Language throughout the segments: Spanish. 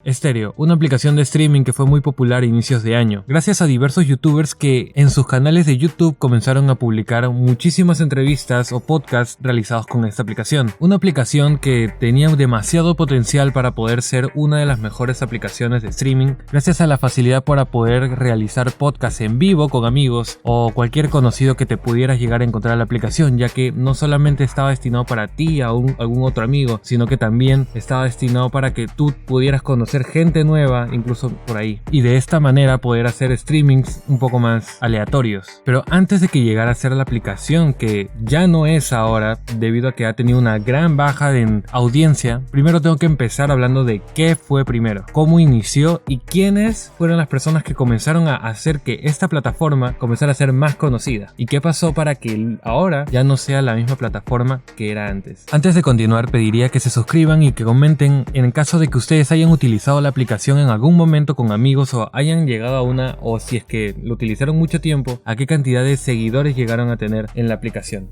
Stereo, una aplicación de streaming que fue muy popular a inicios de año, gracias a diversos youtubers que en sus canales de YouTube comenzaron a publicar muchísimas entrevistas o podcasts realizados con esta aplicación. Una aplicación que tenía demasiado potencial para poder ser una de las mejores aplicaciones de streaming, gracias a la facilidad para poder realizar podcasts en vivo con amigos o cualquier conocido que te pudieras llegar a encontrar en la aplicación, ya que no solamente estaba destinado para ti o algún otro amigo, sino que también estaba destinado para que tú pudieras conocer gente nueva, incluso por ahí, y de esta manera poder hacer streamings un poco más aleatorios. Pero antes de que llegara a ser la aplicación, que ya no es ahora debido a que ha tenido una gran baja en audiencia, primero tengo que empezar hablando de qué fue primero, cómo inició y quiénes fueron las personas que comenzaron a hacer que esta plataforma comenzara a ser más conocida, y qué pasó para que ahora ya no sea la misma plataforma que era antes. Antes de continuar, pediría que se suscriban y que comenten en caso de que ustedes hayan utilizado la aplicación en algún momento con amigos o hayan llegado a una, o si es que lo utilizaron mucho tiempo, a qué cantidad de seguidores llegaron a tener en la aplicación.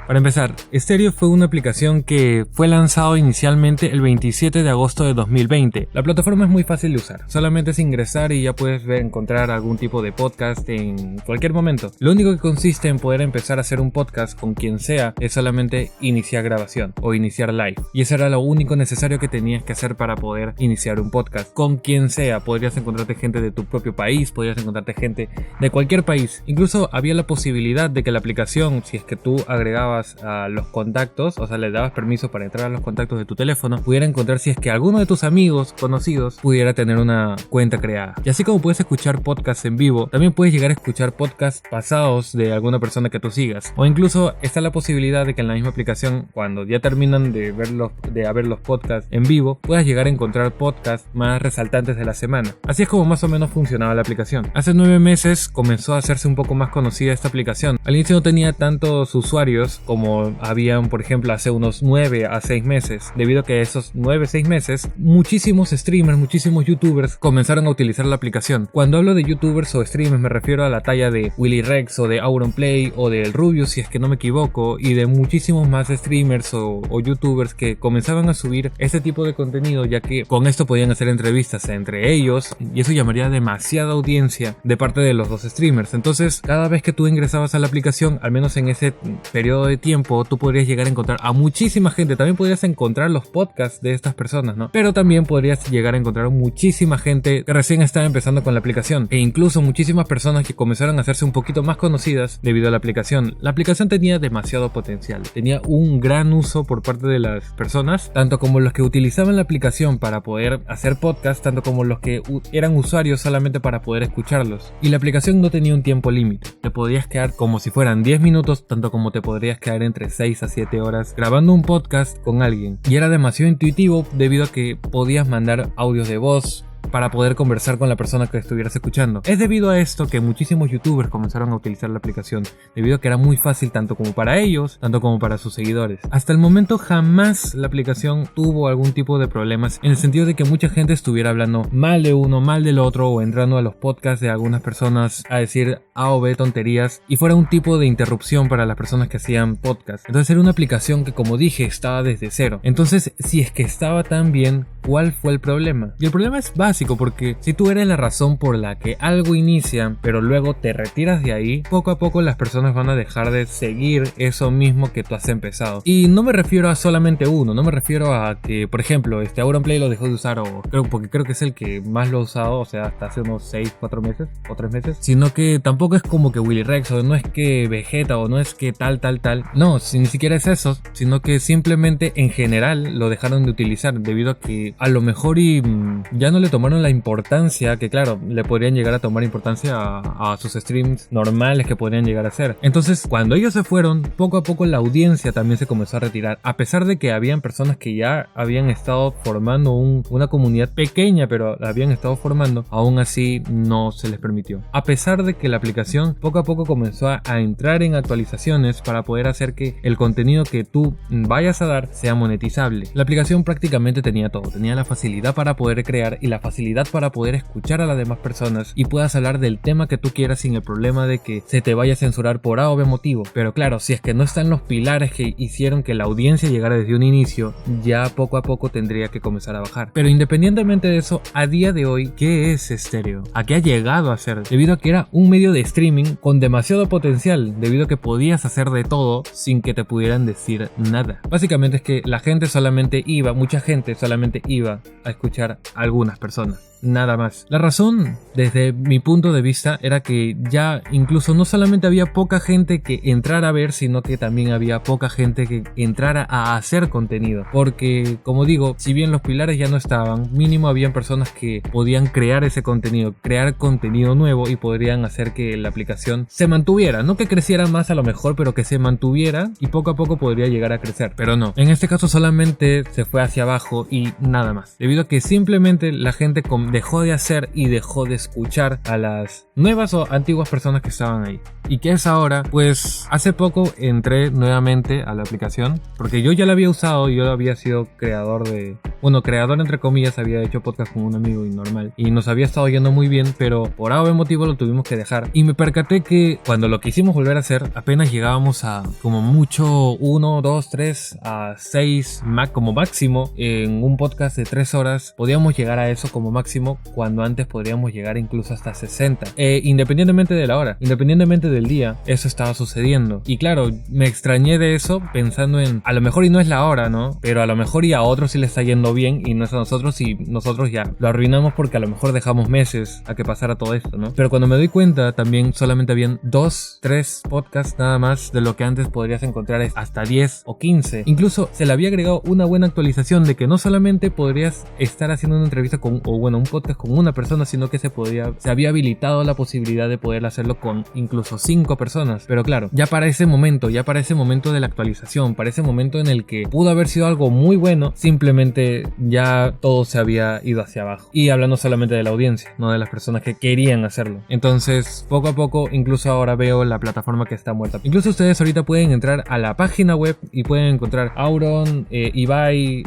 Para empezar, Stereo fue una aplicación que fue lanzado inicialmente el 27 de agosto de 2020. La plataforma es muy fácil de usar, solamente es ingresar y ya puedes encontrar algún tipo de podcast en cualquier momento. Lo único que consiste en poder empezar a hacer un podcast con quien sea es solamente iniciar grabación o iniciar live. Y eso era lo único necesario que tenías que hacer para poder iniciar un podcast. Con quien sea, podrías encontrarte gente de tu propio país, podrías encontrarte gente de cualquier país. Incluso había la posibilidad de que la aplicación, si es que tú agregabas a los contactos, o sea, le dabas permiso para entrar a los contactos de tu teléfono, pudiera encontrar si es que alguno de tus amigos conocidos pudiera tener una cuenta creada. Y así como puedes escuchar podcasts en vivo, también puedes llegar a escuchar podcasts pasados de alguna persona que tú sigas. O incluso está la posibilidad de que en la misma aplicación, cuando ya terminan de ver los podcasts en vivo, puedas llegar a encontrar podcasts más resaltantes de la semana. Así es como más o menos funcionaba la aplicación. Hace 9 meses comenzó a hacerse un poco más conocida esta aplicación. Al inicio no tenía tantos usuarios como habían, por ejemplo, hace unos 9 a 6 meses. Debido a que esos 9 a 6 meses, muchísimos streamers, muchísimos youtubers comenzaron a utilizar la aplicación. Cuando hablo de youtubers o streamers me refiero a la talla de Willy Rex o de Auronplay o del Rubius, si es que no me equivoco, y de muchísimos más streamers o youtubers que comenzaban a subir este tipo de contenido, ya que con esto podían hacer entrevistas entre ellos y eso llamaría demasiada audiencia de parte de los dos streamers. Entonces, cada vez que tú ingresabas a la aplicación, al menos en ese periodo de tiempo, tú podrías llegar a encontrar a muchísima gente. También podrías encontrar los podcasts de estas personas, ¿no? Pero también podrías llegar a encontrar muchísima gente que recién estaba empezando con la aplicación, e incluso muchísimas personas que comenzaron a hacerse un poquito más conocidas debido a la aplicación. La aplicación tenía demasiado potencial, tenía un gran uso por parte de las personas, tanto como los que utilizaban la aplicación para poder hacer podcast, tanto como los que eran usuarios solamente para poder escucharlos. Y la aplicación no tenía un tiempo límite, te podías quedar como si fueran 10 minutos, tanto como te podrías quedar entre 6 a 7 horas grabando un podcast con alguien. Y era demasiado intuitivo debido a que podías mandar audios de voz para poder conversar con la persona que estuvieras escuchando. Es debido a esto que muchísimos youtubers comenzaron a utilizar la aplicación, debido a que era muy fácil tanto como para ellos, tanto como para sus seguidores. Hasta el momento jamás la aplicación tuvo algún tipo de problemas, en el sentido de que mucha gente estuviera hablando mal de uno, mal del otro, o entrando a los podcasts de algunas personas a decir A o B tonterías, y fuera un tipo de interrupción para las personas que hacían podcast. Entonces era una aplicación que, como dije, estaba desde cero. Entonces, si es que estaba tan bien, ¿cuál fue el problema? Y el problema es básico, porque si tú eres la razón por la que algo inicia, pero luego te retiras de ahí, poco a poco las personas van a dejar de seguir eso mismo que tú has empezado. Y no me refiero a solamente uno, no me refiero a que, por ejemplo, Auronplay lo dejó de usar, porque creo que es el que más lo ha usado, o sea, hasta hace unos 6, 4 meses o 3 meses, sino que tampoco es como que Willy Rex, o no es que Vegeta, o no es que tal, no, ni siquiera es eso, sino que simplemente en general lo dejaron de utilizar, debido a que a lo mejor ya no le tomaron la importancia que, claro, le podrían llegar a tomar importancia a sus streams normales que podrían llegar a hacer. Entonces, cuando ellos se fueron, poco a poco la audiencia también se comenzó a retirar, a pesar de que habían personas que ya habían estado formando una comunidad pequeña, pero la habían estado formando, aún así no se les permitió, a pesar de que la aplicación poco a poco comenzó a entrar en actualizaciones para poder hacer que el contenido que tú vayas a dar sea monetizable. La aplicación prácticamente tenía todo, tenía la facilidad para poder crear y la facilidad facilidad para poder escuchar a las demás personas y puedas hablar del tema que tú quieras sin el problema de que se te vaya a censurar por A o B motivo. Pero claro, si es que no están los pilares que hicieron que la audiencia llegara desde un inicio, ya poco a poco tendría que comenzar a bajar. Pero independientemente de eso, a día de hoy, ¿qué es Stereo? ¿A qué ha llegado a ser? Debido a que era un medio de streaming con demasiado potencial, debido a que podías hacer de todo sin que te pudieran decir nada. Básicamente es que la gente solamente iba, mucha gente solamente iba a escuchar a algunas personas. Nada más. La razón, desde mi punto de vista, era que ya incluso no solamente había poca gente que entrara a ver, sino que también había poca gente que entrara a hacer contenido. Porque, como digo, si bien los pilares ya no estaban, mínimo habían personas que podían crear ese contenido, crear contenido nuevo y podrían hacer que la aplicación se mantuviera. No que creciera más a lo mejor, pero que se mantuviera y poco a poco podría llegar a crecer. Pero no, en este caso solamente se fue hacia abajo y nada más. Debido a que simplemente la gente dejó de hacer y dejó de escuchar a las nuevas o antiguas personas que estaban ahí. ¿Y qué es ahora? Pues hace poco entré nuevamente a la aplicación porque yo ya la había usado, yo había sido creador entre comillas, había hecho podcast con un amigo y normal y nos había estado yendo muy bien, pero por algún motivo lo tuvimos que dejar y me percaté que cuando lo quisimos volver a hacer apenas llegábamos a como mucho 1, 2, 3 a 6 como máximo en un podcast de 3 horas. Podíamos llegar a eso como máximo cuando antes podríamos llegar incluso hasta 60. Independientemente de la hora, independientemente del día, eso estaba sucediendo. Y claro, me extrañé de eso pensando en, a lo mejor y no es la hora, ¿no? Pero a lo mejor y a otros sí le está yendo bien y no es a nosotros y nosotros ya lo arruinamos porque a lo mejor dejamos meses a que pasara todo esto, ¿no? Pero cuando me doy cuenta también solamente habían 2, 3 podcasts nada más de lo que antes podrías encontrar hasta 10 o 15. Incluso se le había agregado una buena actualización de que no solamente podrías estar haciendo una entrevista un podcast con una persona, sino que se había habilitado la posibilidad de poder hacerlo con incluso 5 personas. Pero claro, ya para ese momento de la actualización, para ese momento en el que pudo haber sido algo muy bueno, simplemente ya todo se había ido hacia abajo. Y hablando solamente de la audiencia, no de las personas que querían hacerlo. Entonces, poco a poco, incluso ahora veo la plataforma que está muerta. Incluso ustedes ahorita pueden entrar a la página web y pueden encontrar Auron, Ibai,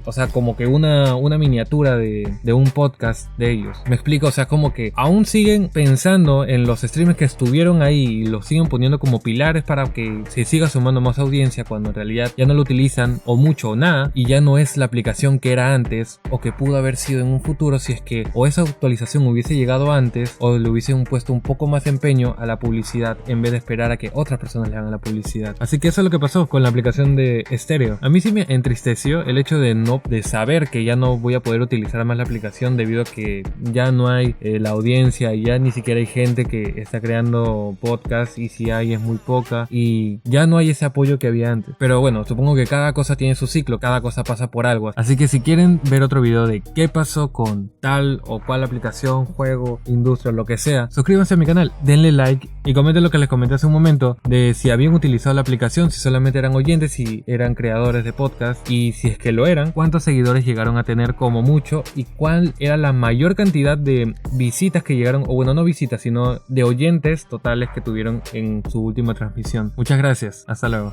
o sea, como que una miniatura de un podcast de ellos. Me explico, o sea, como que aún siguen pensando en los streamers que estuvieron ahí y los siguen poniendo como pilares para que se siga sumando más audiencia, cuando en realidad ya no lo utilizan o mucho o nada y ya no es la aplicación que era antes o que pudo haber sido en un futuro si es que o esa actualización hubiese llegado antes o le hubiesen puesto un poco más de empeño a la publicidad en vez de esperar a que otras personas le hagan la publicidad. Así que eso es lo que pasó con la aplicación de Stereo. A mí sí me entristeció el hecho de saber que ya no voy a poder utilizar más la aplicación debido a que ya no hay la audiencia y ya ni siquiera hay gente que está creando podcast, y si hay es muy poca y ya no hay ese apoyo que había antes. Pero bueno, supongo que cada cosa tiene su ciclo, cada cosa pasa por algo. Así que si quieren ver otro video de qué pasó con tal o cual aplicación, juego, industria, lo que sea, suscríbanse a mi canal, denle like y comenten lo que les comenté hace un momento de si habían utilizado la aplicación, si solamente eran oyentes, si eran creadores de podcast y si es que lo eran, cuántos seguidores llegaron a tener como mucho y cuál era la mayor cantidad de visitas que llegaron, o bueno, no visitas, sino de oyentes totales que tuvieron en su última transmisión. Muchas gracias, hasta luego.